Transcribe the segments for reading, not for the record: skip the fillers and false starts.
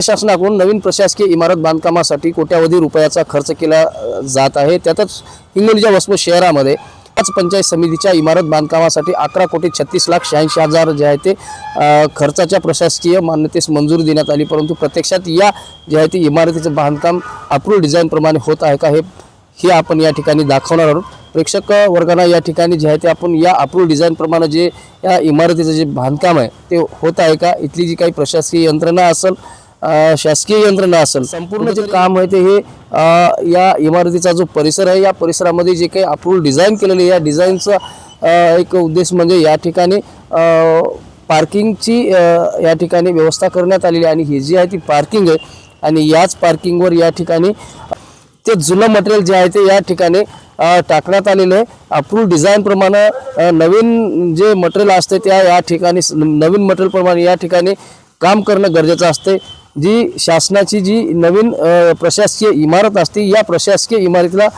शासनाकडून नवीन प्रशासकीय इमारत बांधकामासाठी कोट्यावधी रुपयाचा खर्च केला जात आहे। त्यातच हिंगोलीच्या वसमत शहरामध्ये पाच पंचायत समितीच्या इमारत बांधकामासाठी 11,36,86,000 जे आहे ते खर्चाच्या प्रशासकीय मान्यतेस मंजुरी देण्यात आली। परंतु प्रत्यक्षात या जे आहे ते इमारतीचे बांधकाम अप्रूव्ड डिझाइन प्रमाणे होत आहे का हे आपण या ठिकाणी दाखवणार आहोत। प्रेक्षक वर्गांना या ठिकाणी जे आहे ते आपण या अप्रूव्ड डिझाइन प्रमाणे जे या इमारतीचे जे बांधकाम आहे ते होत आहे का, इथली जी काही प्रशासकीय यंत्रणा असेल, शासकीय यंत्रणा असेल, संपूर्ण जे काम आहे ते हे या इमारतीचा जो परिसर आहे या परिसरामध्ये जे काही अप्रूव्ड डिझाइन केलेले या डिझाइनचा एक उद्देश म्हणजे या ठिकाणी पार्किंगची या ठिकाणी व्यवस्था करण्यात आलेली आहे। आणि ही जी आहे ती पार्किंग आहे आणि याच पार्किंगवर या ठिकाणी ते जुनं मटेरियल जे आहे ते या ठिकाणी टाकण्यात आलेलं आहे। अप्रूव्ड डिझाइन प्रमाणे नवीन जे मटेरियल असते त्या या ठिकाणी नवीन मटेरियल प्रमाणे या ठिकाणी काम करणं गरजेचं असते। जी शासनाची जी नवीन प्रशासकीय इमारत असते या प्रशासकीय इमारतीला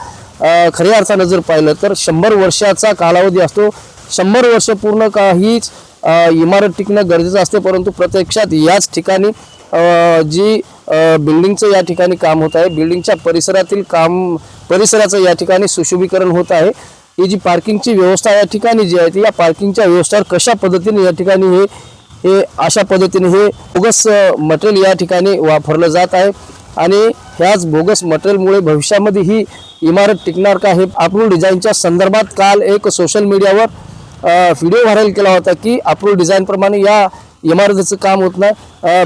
खऱ्या अर्थानं जर पाहिलं तर 100 वर्षाचा कालावधी असतो। 100 वर्ष पूर्ण हीच इमारत टिकणं गरजेचं असते। परंतु प्रत्यक्षात याच ठिकाणी जी बिल्डिंगचं या ठिकाणी काम होत आहे, बिल्डिंगच्या परिसराचं या ठिकाणी सुशोभीकरण होत आहे। ही जी पार्किंगची व्यवस्था या ठिकाणी जी आहे ती या पार्किंगच्या व्यवस्थेवर कशा पद्धतीने या ठिकाणी हे अशा पद्धतीने हे बोगस मटेरियल या ठिकाणी वापरलं जात आहे आणि ह्याच बोगस मटेरियलमुळे भविष्यामध्ये ही इमारत टिकणार का हे अप्रूव्ड डिझाइनच्या संदर्भात काल एक सोशल मीडियावर व्हिडिओ व्हायरल केला होता की अप्रूव्ड डिझाइन प्रमाणे या इमारतीचं काम होत नाही।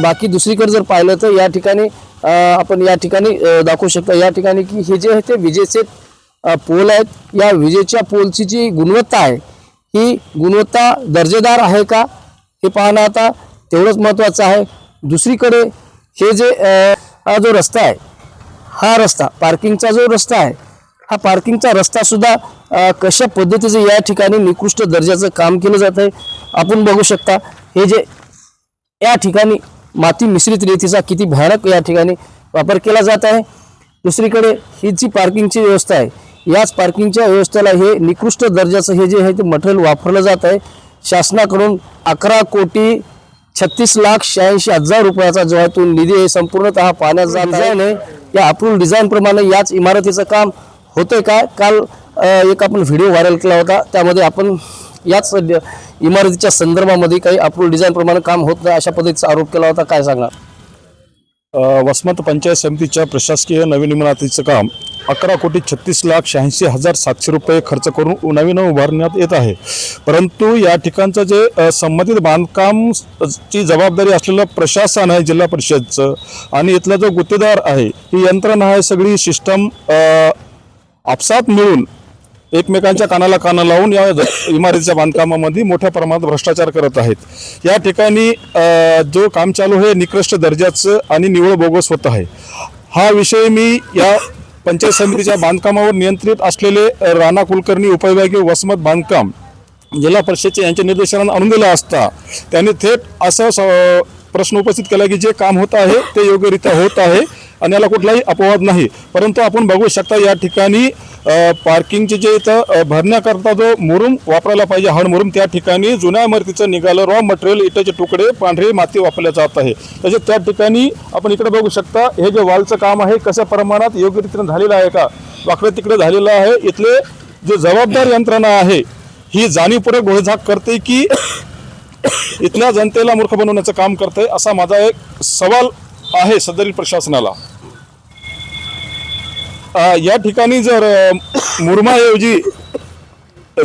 बाकी दुसरीकडे जर पाहिलं तर या ठिकाणी आपण या ठिकाणी दाखवू शकता या ठिकाणी की हे जे आहे ते विजेचे पोल आहेत। या विजेच्या पोलची जी गुणवत्ता आहे ही गुणवत्ता दर्जेदार आहे का हे पाहणं आता तेवढंच महत्त्वाचं आहे। दुसरीकडे हे जे हा जो रस्ता आहे, हा रस्ता पार्किंगचा जो रस्ता आहे, हा पार्किंगचा रस्ता सुद्धा कशा पद्धतीचं या ठिकाणी निकृष्ट दर्जाचं काम केलं जात आहे। आपण बघू शकता हे जे या ठिकाणी माती मिश्रित रेतीचा किती भयानक या ठिकाणी वापर केला जात आहे। दुसरीकडे ही जी पार्किंगची व्यवस्था आहे, याच पार्किंगच्या व्यवस्थेला हे निकृष्ट दर्जाचं हे जे आहे ते मटेरियल वापरलं जात आहे। शासनाकडून 11,36,86,000 रुपयाचा जो आहे तो निधी आहे संपूर्णतः पाण्यात जात आहे। या अप्रूव्ड डिझाइन प्रमाणे याच इमारतीचं काम होतंय का? काल एक आपण व्हिडिओ व्हायरल केला होता, त्यामध्ये आपण याच इमारतीच्या संदर्भामध्ये काही अप्रूव्ड डिझाइन प्रमाणे काम होत नाही अशा पद्धतीचा आरोप केला होता। काय सांगणार? वसमत पंचायत समितीच्या प्रशासकीय नवीन इमारतीचं काम 11,36,86,700 रुपये खर्च करून नवीन उभारण्यात येत आहे। परंतु या ठिकाणचं जे संबंधित बांधकामची जबाबदारी असलेलं प्रशासन आहे जिल्हा परिषदचं आणि इथला जो गुत्तेदार आहे, ही यंत्रणा आहे सगळी सिस्टम आपसात मिळून एकमेकांच्या कानाला कान लावून या इमारतीच्या बांधकामामध्ये मोठ्या प्रमाणात भ्रष्टाचार करत आहेत। या ठिकाणी जो काम चालू आहे निकृष्ट दर्जाचं आणि निव्वळ बोगस होत आहे। हा विषय मी या पंचायत समितीच्या बांधकामावर नियंत्रित असलेले राणा कुलकर्णी उपविभागीय वसमत बांधकाम जिल्हा परिषदेचे यांच्या निर्देशनाने आणून दिला असता त्यांनी थेट असा प्रश्न उपस्थित केला की जे काम होत आहे ते योग्यरित्या होत आहे आणि याला कुठलाही अपवाद नाही। परंतु आपण बघू शकता या ठिकाणी पार्किंगचे जे इथं भरण्याकरता जो मुरुम वापरायला पाहिजे हाड मुरुम, त्या ठिकाणी जुन्या इमारतीचं निघालं रॉ मटेरियल इटाचे तुकडे पांढरे माती वापरल्या जात आहे। त्याचे त्या ठिकाणी आपण इकडे बघू शकता हे जे वॉलचं काम आहे कशा प्रमाणात योग्यरित्याने झालेलं आहे का, वाकडे तिकडे झालेलं आहे। इथले जे जबाबदार यंत्रणा आहे ही जाणीवपूर्वक घोळझाप करते की इथल्या जनतेला मूर्ख बनवण्याचं काम करते, असा माझा एक सवाल आहे सदरील प्रशासनाला। या ठिकाणी जर मुरमाऐवजी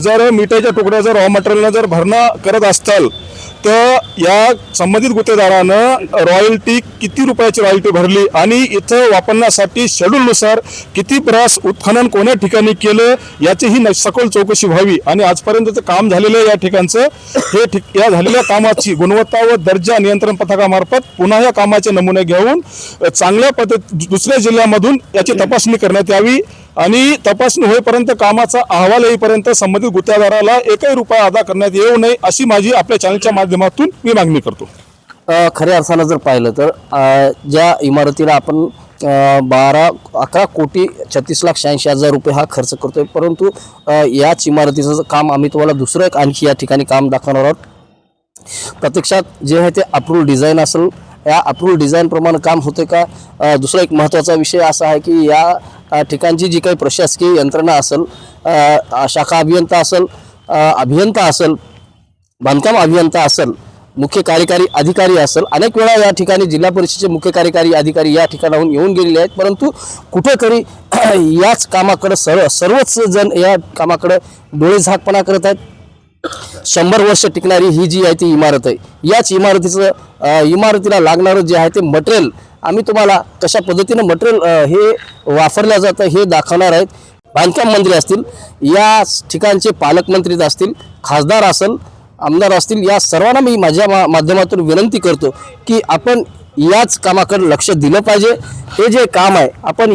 जर मिठाच्या तुकड्या जर रॉ मटेरियलनं जर भरणा करत असताल तर या संबंधित गुत्तेदारानं रॉयल्टी किती रुपयाची रॉयल्टी भरली आणि इथं वापरण्यासाठी शेड्यूलनुसार किती प्रयास उत्खनन कोण्या ठिकाणी केलं याची ही सखोल चौकशी व्हावी। आणि आजपर्यंतचं काम झालेलं या ठिकाणचं या झालेल्या कामाची गुणवत्ता व दर्जा नियंत्रण पथकामार्फत पुन्हा या कामाचे नमुने घेऊन चांगल्या पद्धत दुसऱ्या जिल्ह्यामधून याची तपासणी करण्यात यावी आणि तपासणी होईपर्यंत कामाचा अहवाल येईपर्यंत संबंधित गुत्तेदाराला एकही रुपया अदा करण्यात येऊ नये अशी माझी आपल्या चॅनलच्या माध्यमातून मी मागणी करतो। खऱ्या अर्थानं जर पाहिलं तर ज्या इमारतीला आपण 11,36,86,000 रुपये हा खर्च करतोय, परंतु याच इमारतीचं काम आम्ही तुम्हाला दुसरं एक आणखी या ठिकाणी काम दाखवणार आहोत। प्रत्यक्षात जे आहे ते अप्रूव्ड डिझाइन असेल या अप्रूव्ड डिझाईनप्रमाणे काम होते का? दुसरा एक महत्त्वाचा विषय असा आहे की या ठिकाणची जी काही प्रशासकीय यंत्रणा असेल, शाखा अभियंता असेल, अभियंता असेल, बांधकाम अभियंता असेल, मुख्य कार्यकारी अधिकारी असेल, अनेक वेळा या ठिकाणी जिल्हा परिषदेचे मुख्य कार्यकारी अधिकारी या ठिकाणाहून येऊन गेलेले आहेत, परंतु कुठेतरी याच कामाकडे सर्वच जण या कामाकडे डोळेझाकपणा करत आहेत. 100 वर्ष टिकणारी ही जी आहे ती इमारत आहे. याच इमारतीला लागणारं जे आहे ते मटेरियल आम्ही तुम्हाला कशा पद्धतीनं मटेरियल हे वापरलं जातं हे दाखवणार आहेत. बांधकाम मंत्री असतील, या ठिकाणचे पालकमंत्री असतील, खासदार असेल, आमदार असतील, या सर्वांना मी माझ्या माध्यमातून विनंती करतो की आपण याच कामाकडे लक्ष दिलं पाहिजे. हे जे काम आहे आपण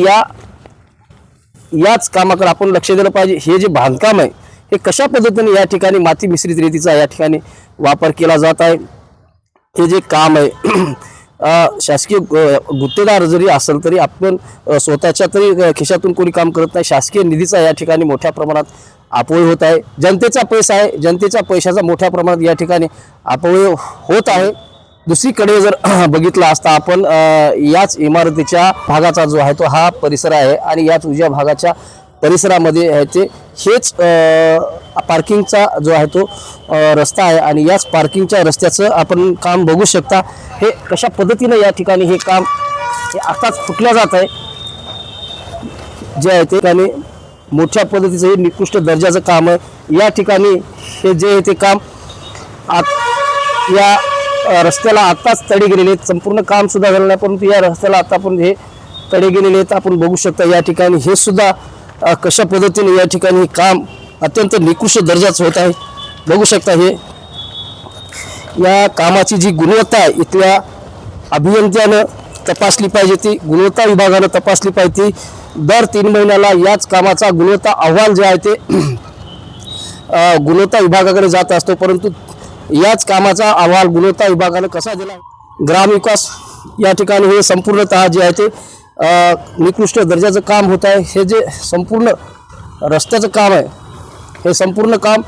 याच कामाकडे आपण लक्ष दिलं पाहिजे. हे जे बांधकाम आहे हे कशा पद्धतीने या ठिकाणी माती मिश्रित रेतीचा या ठिकाणी वापर केला जात आहे. हे जे काम आहे शासकीय गुत्तेदार जरी असेल तरी आपण स्वतःच्या तरी खिशातून कोणी काम करत नाही. शासकीय निधीचा या ठिकाणी मोठ्या प्रमाणात अपव्यय होत आहे. जनतेचा पैसा आहे, जनतेच्या पैशाचा मोठ्या प्रमाणात या ठिकाणी अपव्यय होत आहे. दुसरीकडे जर बघितला असता आपण याच इमारतीच्या भागाचा जो आहे तो हा परिसर आहे आणि याच उजव्या भागाच्या परिसरामध्ये आहे ते हेच पार्किंगचा जो आहे तो रस्ता आहे आणि याच पार्किंगच्या रस्त्याचं आपण काम बघू शकता. हे कशा पद्धतीने या ठिकाणी हे काम हे आताच फुटलं जात आहे. जे आहे ते ठिकाणी मोठ्या पद्धतीचं हे निकृष्ट दर्जाचं काम आहे. या ठिकाणी हे जे आहे ते काम या रस्त्याला आत्ताच तडे गेलेले आहेत. संपूर्ण काम सुद्धा झालं नाही, परंतु या रस्त्याला आता पण हे तडे गेलेले आहेत. आपण बघू शकता या ठिकाणी हे सुद्धा कशा पद्धतीने या ठिकाणी हे काम अत्यंत निकृष्ट दर्जाचं होत आहे. बघू शकता हे या कामाची जी गुणवत्ता आहे इथल्या अभियंत्यानं तपासली पाहिजे, ती गुणवत्ता विभागानं तपासली पाहिजे. दर 3 महिन्याला याच कामाचा गुणवत्ता अहवाल जे आहे ते गुणवत्ता विभागाकडे जात असतो, परंतु याच कामाचा अहवाल गुणवत्ता विभागानं कसा दिला? ग्रामविकास या ठिकाणी हे संपूर्णतः जे आहे ते निकृष्ट दर्जाचं काम होत आहे. हे जे संपूर्ण रस्त्याचं काम आहे हे संपूर्ण काम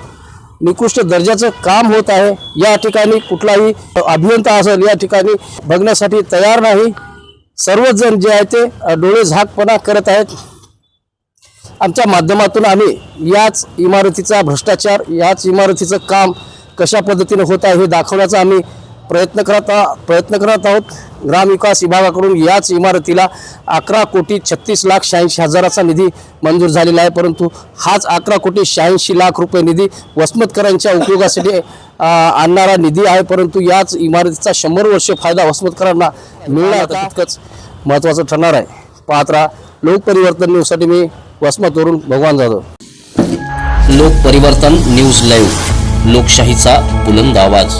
निकृष्ट दर्जाचं काम होत आहे. या ठिकाणी कुठलाही अभियंता असेल या ठिकाणी बघण्यासाठी तयार नाही. सर्वच जण जे आहे ते डोळे झाकपणा करत आहेत. आमच्या माध्यमातून आम्ही याच इमारतीचा भ्रष्टाचार, याच इमारतीचं काम कशा पद्धतीने होत आहे हे दाखवण्याचा आम्ही प्रयत्न करत आहोत. ग्रामविकास विभागाकडून याच इमारतीला 11,36,86,000चा निधी मंजूर झालेला आहे, परंतु हाच 11,86,00,000 रुपये निधी वसमतकरांच्या उपयोगासाठी आणणारा निधी आहे, परंतु याच इमारतीचा 100 वर्ष फायदा वसमतकरांना मिळणार तितकंच महत्त्वाचं ठरणार आहे. पाहत राहा लोकपरिवर्तन न्यूजसाठी मी वसमतवरून भगवान जाधव. लोकपरिवर्तन न्यूज लाईव्ह, लोकशाहीचा बुलंद आवाज.